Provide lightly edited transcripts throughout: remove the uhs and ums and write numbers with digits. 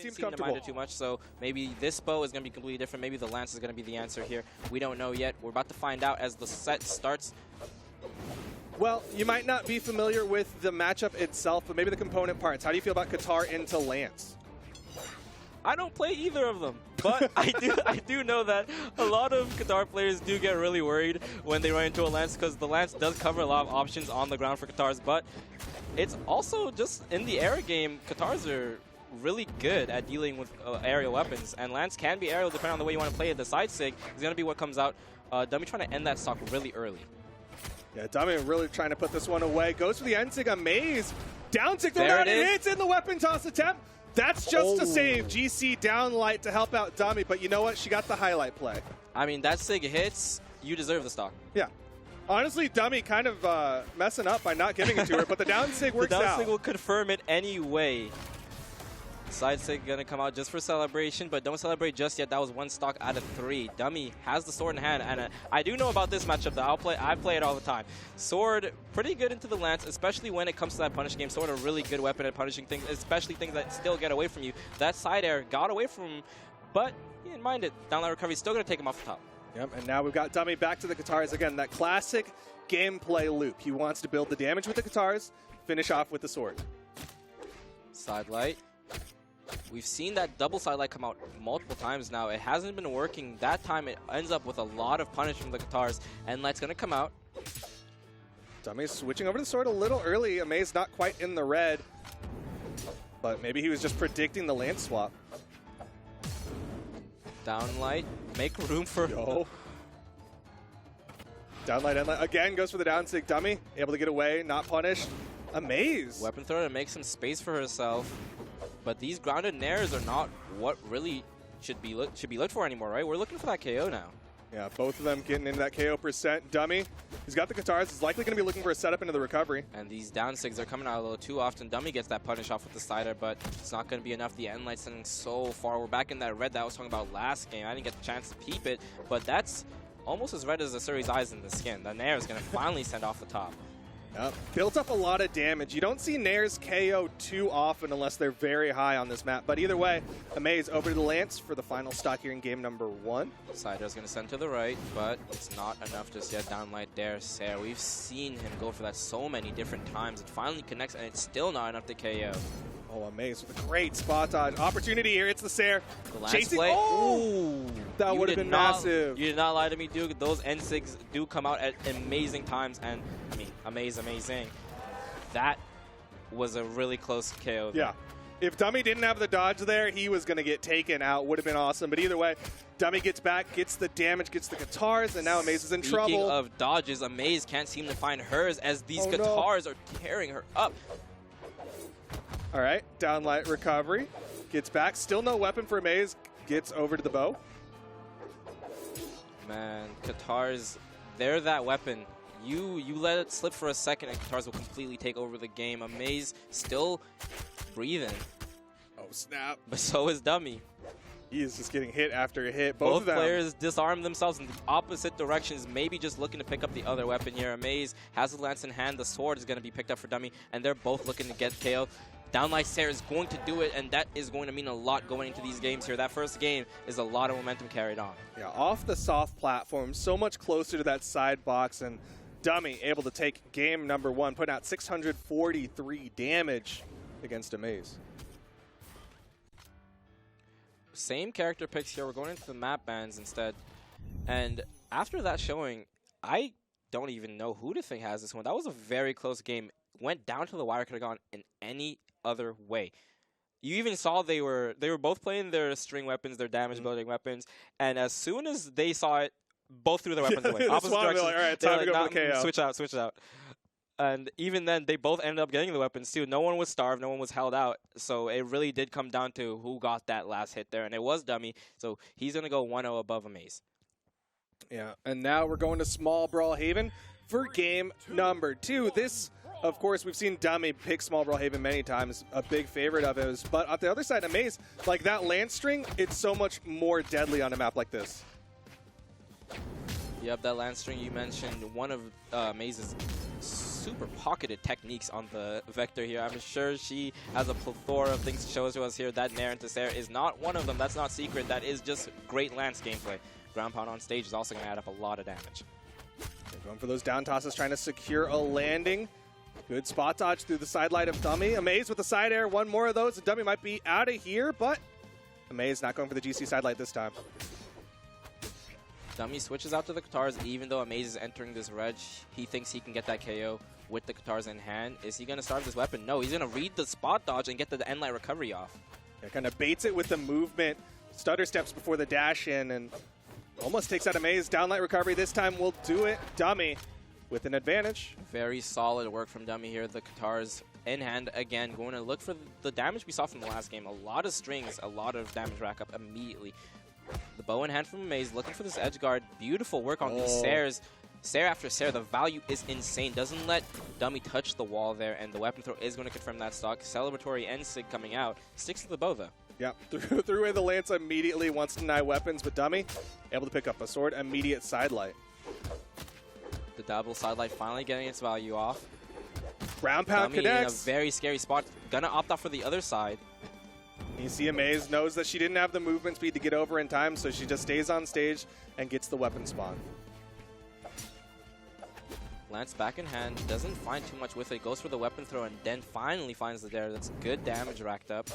didn't seem to mind it too much, so maybe this bow is going to be completely different. Maybe the lance is going to be the answer here. We don't know yet. We're about to find out as the set starts. Well, you might not be familiar with the matchup itself, but maybe the component parts. How do you feel about Qatar into Lance? I don't play either of them, but I do know that a lot of Qatar players do get really worried when they run into a Lance, because the Lance does cover a lot of options on the ground for Qatars, but it's also just in the air game, Qatars are really good at dealing with aerial weapons, and Lance can be aerial depending on the way you want to play it. The side sig is going to be what comes out. Dummy trying to end that stock really early. Yeah, Dummy really trying to put this one away. Goes for the end sig, Amayze. Down sig thrown out, it hits in the weapon toss attempt. That's just a save. GC down light to help out Dummy, but you know what? She got the highlight play. I mean, that sig hits, you deserve the stock. Yeah. Honestly, Dummy kind of messing up by not giving it to her, but the down sig works out. The down sig will confirm it anyway. Side sig gonna come out just for celebration, but don't celebrate just yet. That was one stock out of 3. Dummy has the sword in hand, and I do know about this matchup that I play it all the time. Sword, pretty good into the lance, especially when it comes to that punish game. Sword, a really good weapon at punishing things, especially things that still get away from you. That side air got away from him, but he didn't mind it. Downlight recovery still gonna take him off the top. Yep, and now we've got Dummy back to the Qatars again. That classic gameplay loop. He wants to build the damage with the Qatars, finish off with the sword. Side light. We've seen that double side light come out multiple times now. It hasn't been working. That time it ends up with a lot of punish from the Qatars, and light's gonna come out. Dummy's switching over to the sword a little early. Amayze not quite in the red, but maybe he was just predicting the lance swap. Downlight, make room for... Yo. Downlight, endlight, again goes for the down sig. Dummy, able to get away, not punished. Amayze. Weapon throw to make some space for herself. But these grounded nairs are not what really should be looked for anymore, right? We're looking for that KO now. Yeah, both of them getting into that KO percent. Dummy, he's got the Qatars. He's likely going to be looking for a setup into the recovery. And these down sigs are coming out a little too often. Dummy gets that punish off with the sider, but it's not going to be enough. The end light's sending so far. We're back in that red that I was talking about last game. I didn't get the chance to peep it, but that's almost as red as the Suri's eyes in the skin. The nair is going to finally send off the top. Yep. Built up a lot of damage. You don't see Nairs KO too often unless they're very high on this map. But either way, Amayze over to the Lance for the final stock here in game number 1. Sider's going to send to the right, but it's not enough just yet. Downlight there, Sarah. We've seen him go for that so many different times. It finally connects, and it's still not enough to KO. Oh, Amayze with a great spot dodge. Opportunity here. It's the Sarah. Chasing. Play. Oh! That would have been massive. You did not lie to me, Duke. Those N6s do come out at amazing times, and I mean, amazing. That was a really close KO. Yeah. If Dummy didn't have the dodge there, he was going to get taken out. Would have been awesome. But either way, Dummy gets back, gets the damage, gets the Qatars, and now Amayze is in trouble. Speaking of dodges, Amayze can't seem to find hers as these Qatars are tearing her up. All right, downlight recovery. Gets back. Still no weapon for Amayze. Gets over to the bow. Man, Qatars, they're that weapon. You let it slip for a second and Qatars will completely take over the game. Amayze still breathing. Oh, snap. But so is Dummy. He is just getting hit after hit. Both players disarm themselves in the opposite directions, maybe just looking to pick up the other weapon here. Amayze has the lance in hand. The sword is going to be picked up for Dummy, and they're both looking to get KO. Downlight Sarah is going to do it, and that is going to mean a lot going into these games here. That first game is a lot of momentum carried on. Yeah, off the soft platform, so much closer to that side box, and Dummy able to take game number 1, putting out 643 damage against Amayze. Same character picks here. We're going into the map bans instead. And after that showing, I don't even know who to think has this one. That was a very close game. Went down to the wire. Could have gone in any other way. You even saw they were both playing their string weapons, their damage building weapons, and as soon as they saw it, both threw their weapons away. Opposite directions. Like, all right, time to go for the KO. Switch out. And even then, they both ended up getting the weapons too. No one was starved, no one was held out. So it really did come down to who got that last hit there, and it was Dummy. So he's gonna go 1-0 above Amayze. Yeah, and now we're going to Small Brawlhalla for game number 2. This, of course, we've seen Dummy pick Small Brawlhalla many times, a big favorite of his. But on the other side, Amayze, like that lance string, it's so much more deadly on a map like this. Yep, that lance string you mentioned, one of Amaze's super pocketed techniques on the Vector here. I'm sure she has a plethora of things to show to us here. That Nair into Sarah is not one of them. That's not secret. That is just great Lance gameplay. Ground pound on stage is also going to add up a lot of damage. They're going for those down tosses, trying to secure a landing. Good spot dodge through the side light of Dummy. Amayze with the side air. One more of those, and Dummy might be out of here, but Amayze not going for the GC side light this time. Dummy switches out to the Katars, even though Amayze is entering this reg. He thinks he can get that KO with the Katars in hand. Is he going to start this weapon? No, he's going to read the spot dodge and get the end light recovery off. Yeah, kind of baits it with the movement. Stutter steps before the dash in and almost takes out Amayze. Downlight recovery this time will do it. Dummy with an advantage. Very solid work from Dummy here. The Katars in hand again, going to look for the damage we saw from the last game. A lot of strings, a lot of damage rack up immediately. The bow in hand from Amayze, looking for this edge guard. Beautiful work on these Sairs. Sair after Sair, the value is insane. Doesn't let Dummy touch the wall there, and the weapon throw is going to confirm that stock. Celebratory and Sig coming out. Sticks to the bow, though. Yeah, threw away the lance immediately, wants to deny weapons, but Dummy able to pick up a sword, immediate sidelight. The double sidelight finally getting its value off. Ground pound Dummy connects. in a very scary spot. Gonna opt out for the other side. You see Amayze knows that she didn't have the movement speed to get over in time, so she just stays on stage and gets the weapon spawn. Lance back in hand, doesn't find too much with it, goes for the weapon throw and then finally finds the dare. That's good damage racked up.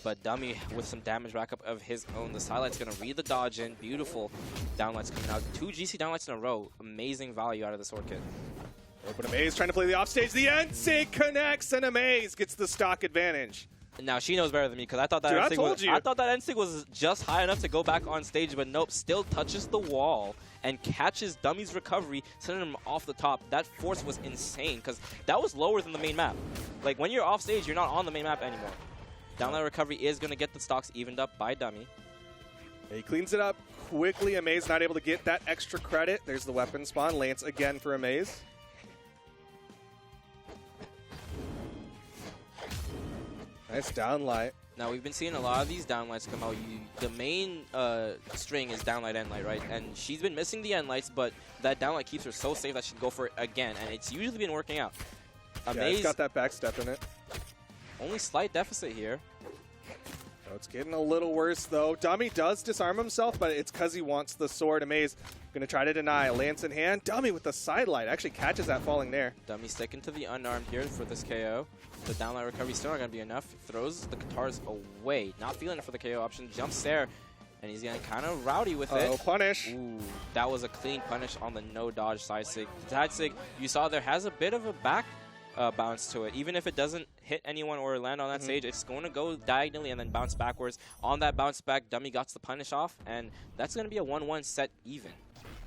But Dummy with some damage rack up of his own. The sidelight's going to read the dodge in. Beautiful downlights coming out. 2 GC downlights in a row. Amazing value out of the sword kit. But Amayze trying to play the offstage. The end sig connects and Amayze gets the stock advantage. Now she knows better than me because I thought that I thought that N-Sig was just high enough to go back on stage, but nope, still touches the wall and catches Dummy's recovery, sending him off the top. That force was insane because that was lower than the main map. Like when you're off stage, you're not on the main map anymore. Downlight recovery is going to get the stocks evened up by Dummy. He cleans it up quickly. Amayze not able to get that extra credit. There's the weapon spawn. Lance again for Amayze. Nice downlight. Now, we've been seeing a lot of these downlights come out. The main string is downlight endlight, right? And she's been missing the endlights, but that downlight keeps her so safe that she can go for it again. And it's usually been working out. Yeah, it's got that backstep in it. Only slight deficit here. Oh, it's getting a little worse, though. Dummy does disarm himself, but it's because he wants the sword. Amayze going to try to deny. Lance in hand. Dummy with the sidelight. Actually catches that falling there. Dummy sticking to the unarmed here for this KO. The downlight recovery still not going to be enough. Throws the Katars away. Not feeling it for the KO option. Jumps there, and he's getting kind of rowdy with it. Oh, punish. Ooh, that was a clean punish on the no dodge side sig. The side sig, you saw there has a bit of a back bounce to it. Even if it doesn't hit anyone or land on that stage, it's going to go diagonally and then bounce backwards. On that bounce back, Dummy got the punish off, and that's going to be a 1-1 set even.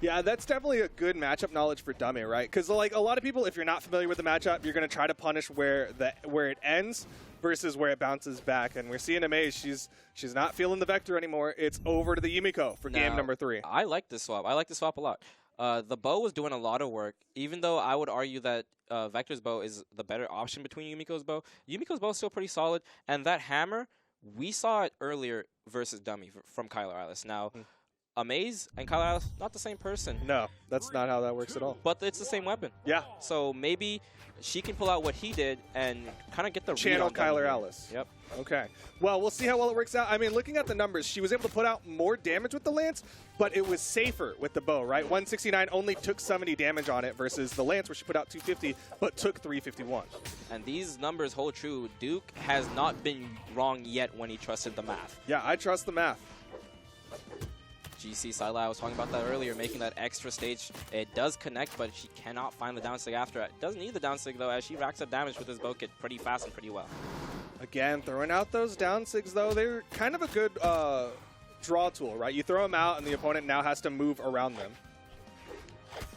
Yeah, that's definitely a good matchup knowledge for Dummy, right? Because like a lot of people, if you're not familiar with the matchup, you're going to try to punish where it ends versus where it bounces back. And we're seeing Amayze, she's not feeling the Vector anymore. It's over to the Yumiko for game number 3. I like this swap. I like this swap a lot. The bow was doing a lot of work, even though I would argue that Vector's bow is the better option between Yumiko's bow. Yumiko's bow is still pretty solid, and that hammer, we saw it earlier versus Dummy from Kyler Alice. Now, Amayze and Kyler Alice, not the same person. No, that's not how that works at all. But it's the same weapon. Yeah. So maybe she can pull out what he did and kind of get the channel read on Kyler Alice. Yep. Okay. Well, we'll see how well it works out. I mean, looking at the numbers, she was able to put out more damage with the lance, but it was safer with the bow, right? 169 only took 70 damage on it versus the lance where she put out 250 but took 351. And these numbers hold true. Duke has not been wrong yet when he trusted the math. Yeah, I trust the math. GC Sila, I was talking about that earlier, making that extra stage. It does connect, but she cannot find the downsig after it. Doesn't need the downsig, though, as she racks up damage with this bow kit pretty fast and pretty well. Again, throwing out those downsigs, though, they're kind of a good draw tool, right? You throw them out, and the opponent now has to move around them.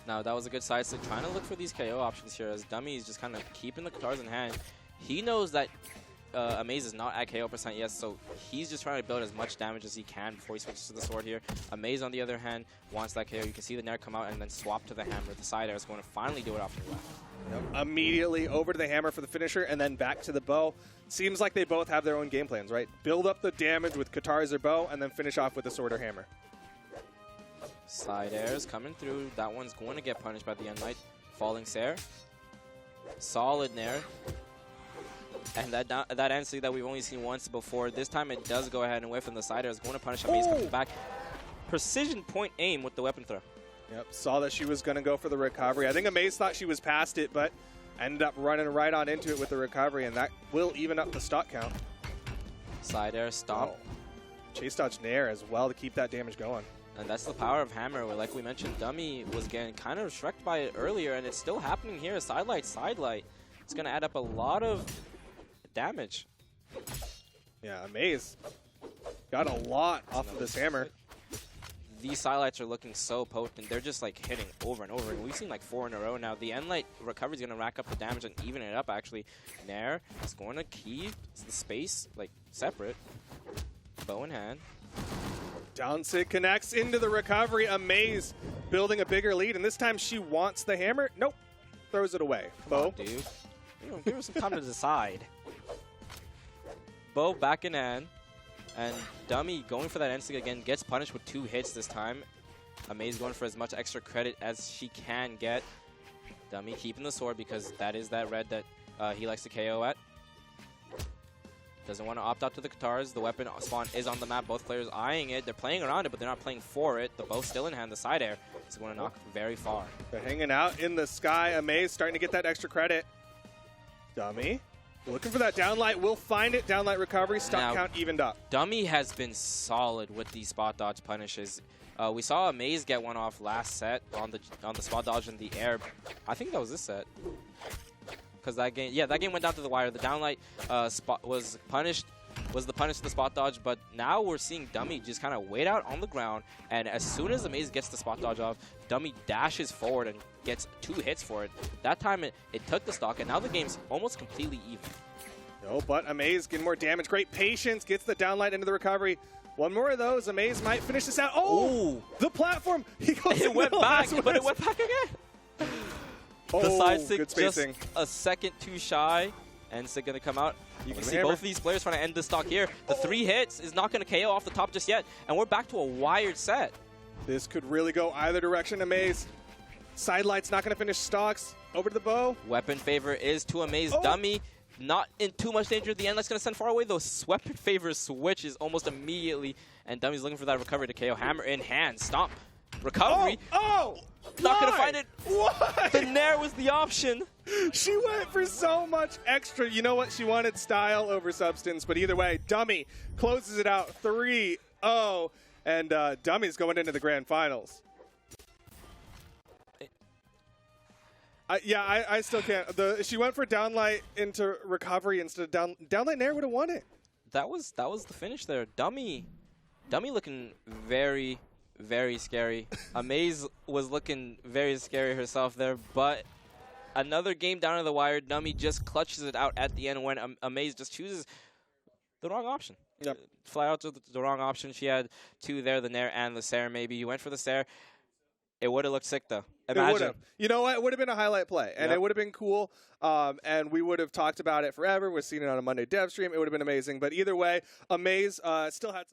Now, that was a good side stick. Trying to look for these KO options here, as Dummy is just kind of keeping the Katars in hand. He knows that Amayze is not at KO % yet, so he's just trying to build as much damage as he can before he switches to the sword here. Amayze, on the other hand, wants that KO. You can see the Nair come out and then swap to the hammer. The side air is going to finally do it off to the left. Yep. Immediately over to the hammer for the finisher and then back to the bow. Seems like they both have their own game plans, right? Build up the damage with Katars or bow and then finish off with the sword or hammer. Side airs coming through. That one's going to get punished by the Endlight. Falling Sair. Solid Nair. And that NC that we've only seen once before, this time it does go ahead and whiff, and the sider is going to punish Amayze coming back. Precision point aim with the weapon throw. Yep, saw that she was going to go for the recovery. I think Amayze thought she was past it, but ended up running right on into it with the recovery, and that will even up the stock count. Side air, stomp. Chase dodge Nair as well to keep that damage going. And that's the power of Hammer, where, like we mentioned, Dummy was getting kind of shreked by it earlier, and it's still happening here. Sidelight, sidelight. It's going to add up a lot of damage. Yeah, Amayze got a lot off of this hammer. These sidelights are looking so potent. They're just like hitting over and over. And we've seen like 4 in a row now. The end light recovery is going to rack up the damage and even it up, actually. Nair is going to keep the space like separate. Bow in hand. Down sig connects into the recovery. Amayze building a bigger lead. And this time she wants the hammer. Nope. Throws it away. Bow. Dude. You know, give her some time to decide. Bow back in hand. And Dummy going for that instinct again, gets punished with 2 hits this time. Amayze going for as much extra credit as she can get. Dummy keeping the sword because that is that red that he likes to KO at. Doesn't want to opt out to the Katars. The weapon spawn is on the map. Both players eyeing it. They're playing around it, but they're not playing for it. The bow still in hand. The side air is going to knock very far. They're hanging out in the sky. Amayze starting to get that extra credit. Dummy looking for that downlight. Will find it. Downlight recovery. Stock count evened up. Dummy has been solid with these spot dodge punishes. We saw Amayze get one off last set on the spot dodge in the air. I think that was this set. Because that game went down to the wire. The downlight spot was the punish to the spot dodge, but now we're seeing Dummy just kind of wait out on the ground, and as soon as Amayze gets the spot dodge off, Dummy dashes forward and gets 2 hits for it. That time it took the stock, and now the game's almost completely even. No, but Amayze getting more damage. Great patience, gets the downlight into the recovery. One more of those, Amayze might finish this out. Oh, the platform! He goes it went back, but it went back again. The side stick just a second too shy. NSIG going to come out. You can see both of these players trying to end the stock here. The 3 hits is not going to KO off the top just yet. And we're back to a wired set. This could really go either direction. Amayze. Sidelight's not going to finish stocks. Over to the bow. Weapon favor is to Amayze. Dummy not in too much danger. The end light's going to send far away. The weapon favor switches almost immediately. And Dummy's looking for that recovery to KO. Hammer in hand. Stomp. Recovery. Not going to find it. Why? The Nair was the option. She went for so much extra. You know what? She wanted style over substance. But either way, Dummy closes it out 3-0. And Dummy's going into the grand finals. I still can't. She went for downlight into recovery instead of downlight Nair would have won it. That was the finish there. Dummy looking very, very scary. Amayze was looking very scary herself there, but another game down to the wire. Dummy just clutches it out at the end when Amayze just chooses the wrong option. Yep. Fly out to the wrong option. She had 2 there, the Nair and the Sair maybe. You went for the Sair. It would have looked sick, though. Imagine. You know what? It would have been a highlight play, and it would have been cool, and we would have talked about it forever. We've seen it on a Monday dev stream. It would have been amazing. But either way, Amayze still had some